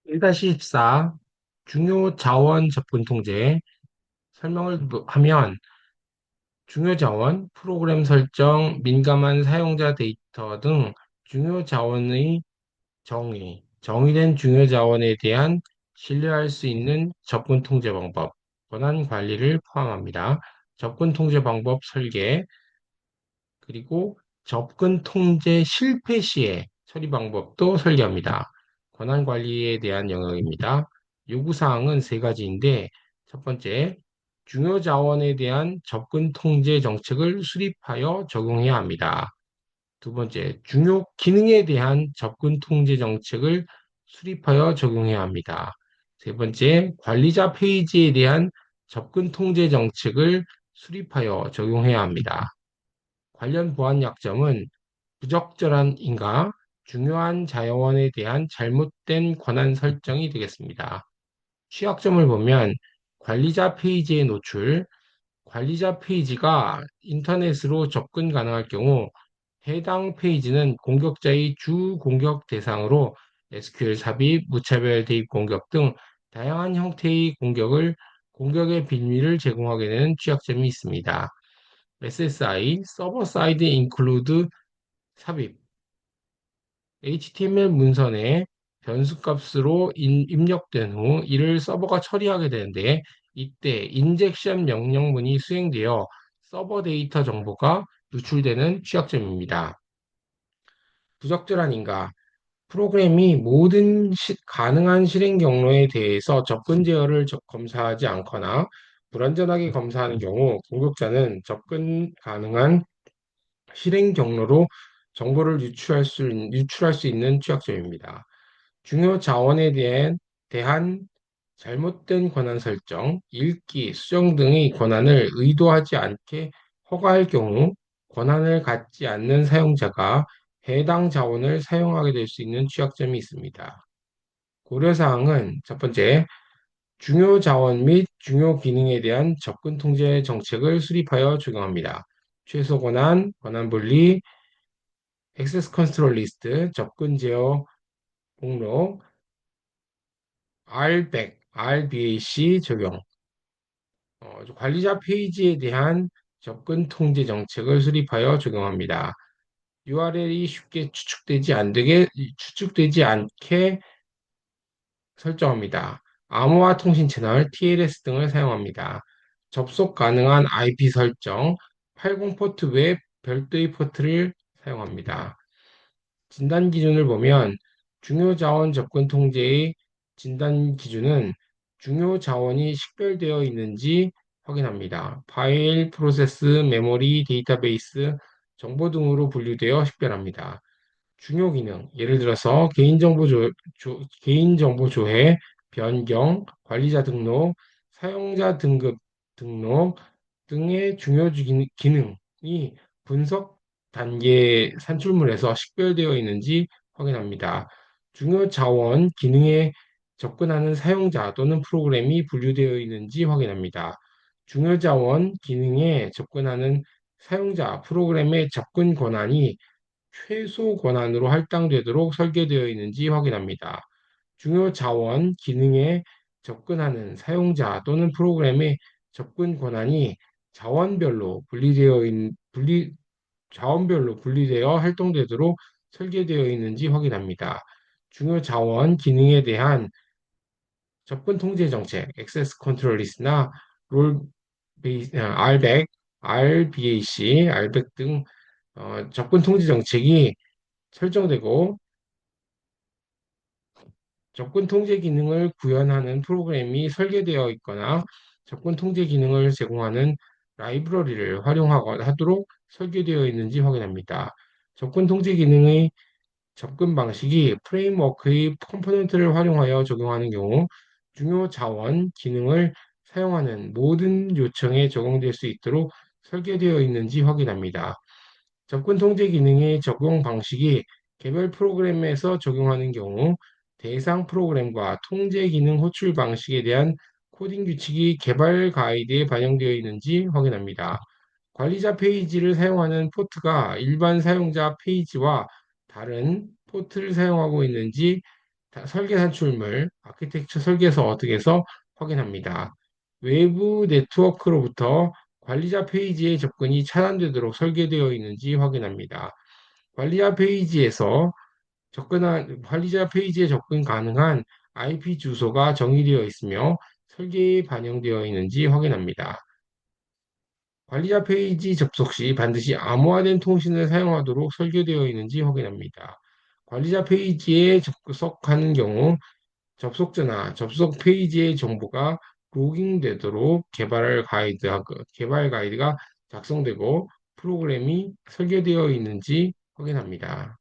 1-14 중요 자원 접근 통제 설명을 하면 중요 자원, 프로그램 설정, 민감한 사용자 데이터 등 중요 자원의 정의된 중요 자원에 대한 신뢰할 수 있는 접근 통제 방법, 권한 관리를 포함합니다. 접근 통제 방법 설계, 그리고 접근 통제 실패 시에 처리 방법도 설계합니다. 권한 관리에 대한 영역입니다. 요구사항은 세 가지인데, 첫 번째, 중요 자원에 대한 접근 통제 정책을 수립하여 적용해야 합니다. 두 번째, 중요 기능에 대한 접근 통제 정책을 수립하여 적용해야 합니다. 세 번째, 관리자 페이지에 대한 접근 통제 정책을 수립하여 적용해야 합니다. 관련 보안 약점은 부적절한 인가, 중요한 자원에 대한 잘못된 권한 설정이 되겠습니다. 취약점을 보면 관리자 페이지의 노출, 관리자 페이지가 인터넷으로 접근 가능할 경우 해당 페이지는 공격자의 주 공격 대상으로 SQL 삽입, 무차별 대입 공격 등 다양한 형태의 공격의 빌미를 제공하게 되는 취약점이 있습니다. SSI, 서버 사이드 인클루드 삽입, HTML 문선에 변수값으로 입력된 후 이를 서버가 처리하게 되는데 이때 인젝션 명령문이 수행되어 서버 데이터 정보가 누출되는 취약점입니다. 부적절한 인가, 프로그램이 모든 가능한 실행 경로에 대해서 접근 제어를 검사하지 않거나 불완전하게 검사하는 경우 공격자는 접근 가능한 실행 경로로 정보를 유출할 수 있는 취약점입니다. 중요 자원에 대한 잘못된 권한 설정, 읽기, 수정 등의 권한을 의도하지 않게 허가할 경우 권한을 갖지 않는 사용자가 해당 자원을 사용하게 될 수 있는 취약점이 있습니다. 고려사항은 첫 번째, 중요 자원 및 중요 기능에 대한 접근 통제 정책을 수립하여 적용합니다. 최소 권한, 권한 분리, 액세스 컨트롤 리스트, 접근 제어 목록, RBAC, RBAC 적용, 관리자 페이지에 대한 접근 통제 정책을 수립하여 적용합니다. URL이 쉽게 추측되지 않게 설정합니다. 암호화 통신 채널, TLS 등을 사용합니다. 접속 가능한 IP 설정, 80 포트 외 별도의 포트를 사용합니다. 진단 기준을 보면 중요 자원 접근 통제의 진단 기준은 중요 자원이 식별되어 있는지 확인합니다. 파일, 프로세스, 메모리, 데이터베이스, 정보 등으로 분류되어 식별합니다. 중요 기능, 예를 들어서 개인정보 조회, 변경, 관리자 등록, 사용자 등급 등록 등의 중요 기능이 분석 단계 산출물에서 식별되어 있는지 확인합니다. 중요 자원 기능에 접근하는 사용자 또는 프로그램이 분류되어 있는지 확인합니다. 중요 자원 기능에 접근하는 사용자 프로그램의 접근 권한이 최소 권한으로 할당되도록 설계되어 있는지 확인합니다. 중요 자원 기능에 접근하는 사용자 또는 프로그램의 접근 권한이 자원별로 분리되어 활동되도록 설계되어 있는지 확인합니다. 중요 자원 기능에 대한 접근 통제 정책, 액세스 컨트롤 리스트나 롤 RBAC, RBAC 등 접근 통제 정책이 설정되고 접근 통제 기능을 구현하는 프로그램이 설계되어 있거나 접근 통제 기능을 제공하는 라이브러리를 활용하도록 설계되어 있는지 확인합니다. 접근 통제 기능의 접근 방식이 프레임워크의 컴포넌트를 활용하여 적용하는 경우 중요 자원 기능을 사용하는 모든 요청에 적용될 수 있도록 설계되어 있는지 확인합니다. 접근 통제 기능의 적용 방식이 개별 프로그램에서 적용하는 경우 대상 프로그램과 통제 기능 호출 방식에 대한 코딩 규칙이 개발 가이드에 반영되어 있는지 확인합니다. 관리자 페이지를 사용하는 포트가 일반 사용자 페이지와 다른 포트를 사용하고 있는지 설계 산출물, 아키텍처 설계서 어떻게해서 확인합니다. 외부 네트워크로부터 관리자 페이지에 접근이 차단되도록 설계되어 있는지 확인합니다. 관리자 페이지에서 관리자 페이지에 접근 가능한 IP 주소가 정의되어 있으며 설계에 반영되어 있는지 확인합니다. 관리자 페이지 접속 시 반드시 암호화된 통신을 사용하도록 설계되어 있는지 확인합니다. 관리자 페이지에 접속하는 경우 접속자나 접속 페이지의 정보가 로깅되도록 개발 가이드가 작성되고 프로그램이 설계되어 있는지 확인합니다.